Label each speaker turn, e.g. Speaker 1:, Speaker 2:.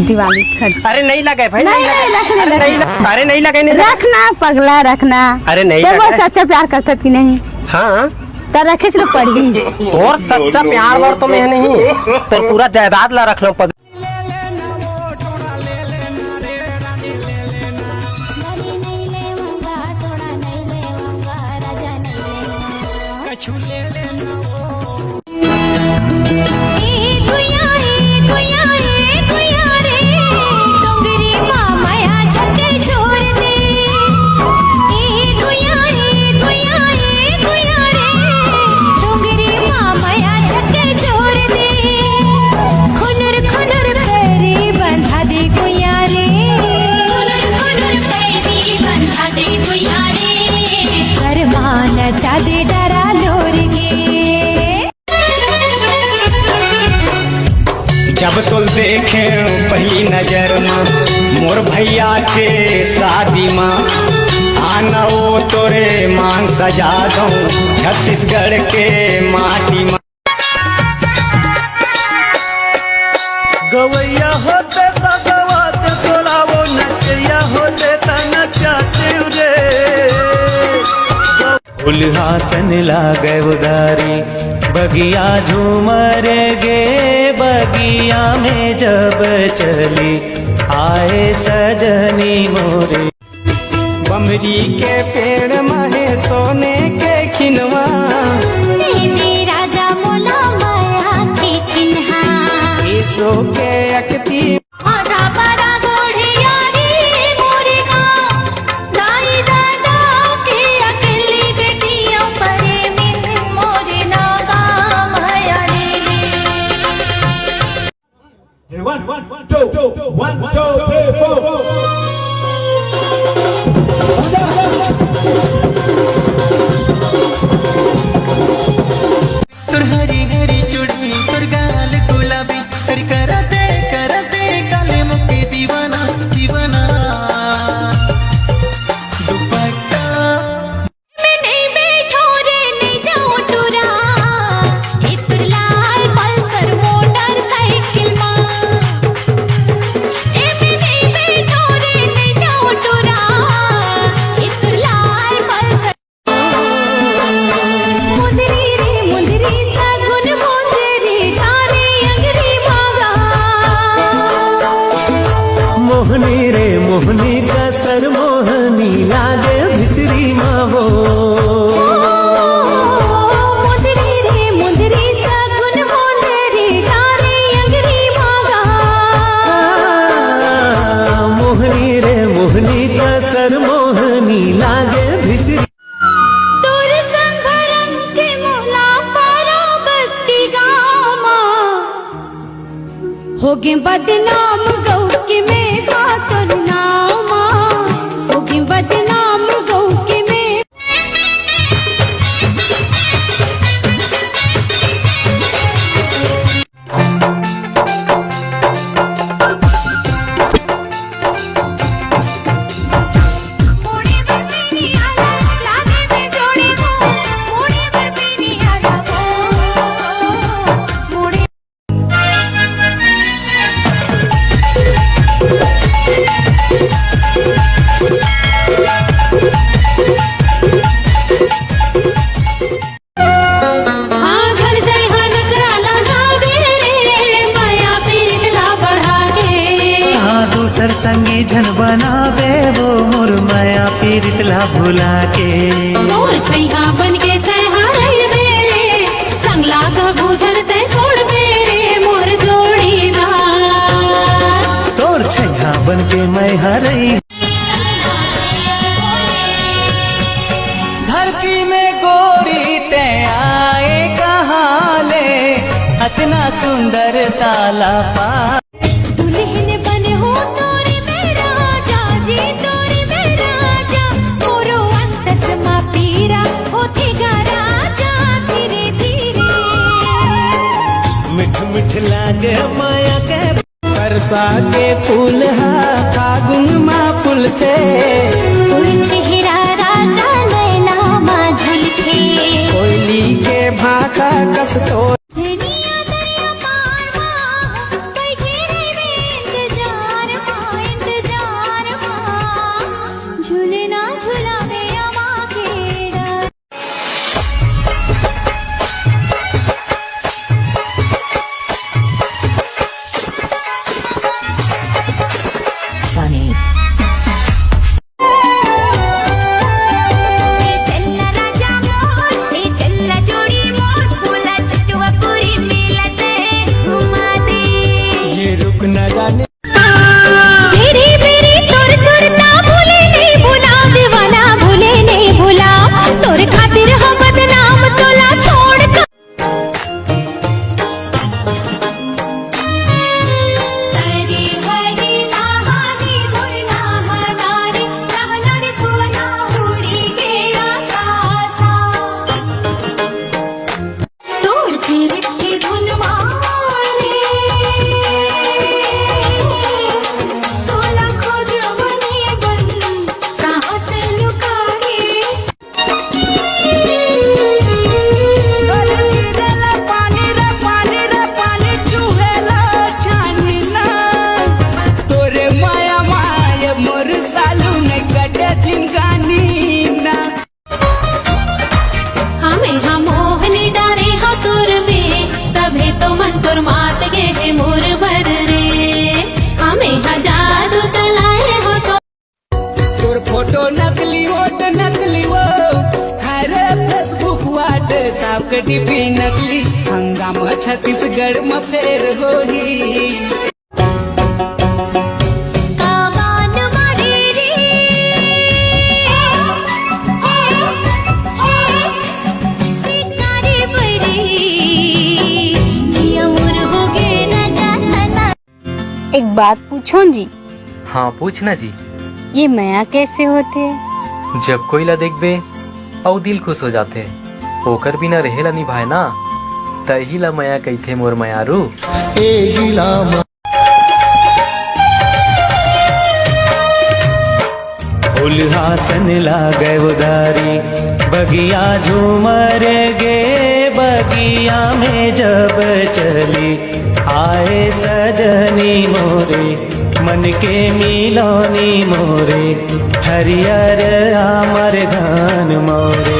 Speaker 1: दिवाली खर्च।
Speaker 2: अरे नहीं लगे भाई,
Speaker 1: नहीं रखने
Speaker 2: अरे नहीं लगे,
Speaker 1: रखना पगला रखना।
Speaker 2: अरे नहीं
Speaker 1: वो सच्चा प्यार करता कि नहीं?
Speaker 2: हाँ
Speaker 1: तो रखे तो पड़ी।
Speaker 2: और सच्चा प्यार वार तो मैं नहीं, तो पूरा जायदाद ला रख लो।
Speaker 3: चादे डरा लोरगे
Speaker 4: जब तो देखे पहली नजर में मोर भैया के शादी में आना वो तोरे मान सजा दो छत्तीसगढ़ के माटी में।
Speaker 5: गवैया होते तो गवाते तोला वो नचैया होते तो नचाते रे।
Speaker 6: उल्हासन लागे उदारी बगिया झूमर गे बगिया में जब चली आए सजनी मोरे।
Speaker 4: बमरी के पेड़ महे सोने के खिनवा
Speaker 3: राजा मोला माया के चिन्हा
Speaker 4: सो के अकती
Speaker 5: One, two, 1, 2, 3, 4.
Speaker 6: तुर हरी हरी चुड़नी तुर गाल गुलाबी हरी करते काले मुखी दीवाना दीवाना। दुपट्टा
Speaker 3: मैं नहीं बैठो रे नहीं जाऊं टूरा हे तुर लाल पल्सर मोटर साइकिल मां।
Speaker 6: मोहनी रे मोहनी का सर मोहनी लागे भितरी मावो।
Speaker 3: मुंदरी रे मुंदरी सगुन मोंदरी डारे अंगरी मागा।
Speaker 6: मोहनी रे मोहनी का सर मोहनी लागे भितरी।
Speaker 3: तोर संग भरम के मोला पारा बस्ती गामा होगे बदनाम गौ के में तोर नाम होगी बदनाम गौ के में।
Speaker 6: संगी झन बना दे वो मोर माया पीरितला भुला के।
Speaker 3: मोर छैया बन के तैहा रह दे संगला का बुझल तै छोड़ दे मोर जोड़ीदार।
Speaker 6: तोर छैया बन के मैं हरई धरती में गोरी ते आए कहाँ ले इतना सुंदर ताला पा।
Speaker 3: दुल्हन बने हो तोरी मेरा जाजी तोरी मेरा जा मोरो अंतस मा पीरा होती गारा जा धीरे धीरे।
Speaker 6: मिठ मिठ लागे माया के
Speaker 4: बरसा के फूल हा फागुन मा फूलते।
Speaker 3: तोर चेहरा राजा नैना मा झलके
Speaker 4: कोयली के भाखा कस तो।
Speaker 3: दुनिया दरिया पार मा बैठे रे इंतजार
Speaker 7: लुगड़ी भी नकली हंगामा छत्तीसगढ़ में फेर होही
Speaker 3: कावान मारे रे सितारे बरे जिया मोर हो गे ना जाना।
Speaker 1: एक बात पूछो जी,
Speaker 2: हाँ पूछना जी।
Speaker 1: ये माया कैसे होते?
Speaker 2: जब कोई ला देखबे और दिल खुश हो जाते, ओकर बिना रहेला निभाए ना, तही ला माया कहिथे मोर मायारू।
Speaker 5: उल्हासन लागे उदारी बगिया झूमर गे बगिया में जब चली आए सजनी मोरे मन के मिलोनी मोरे हरियर आमर घन मोरे।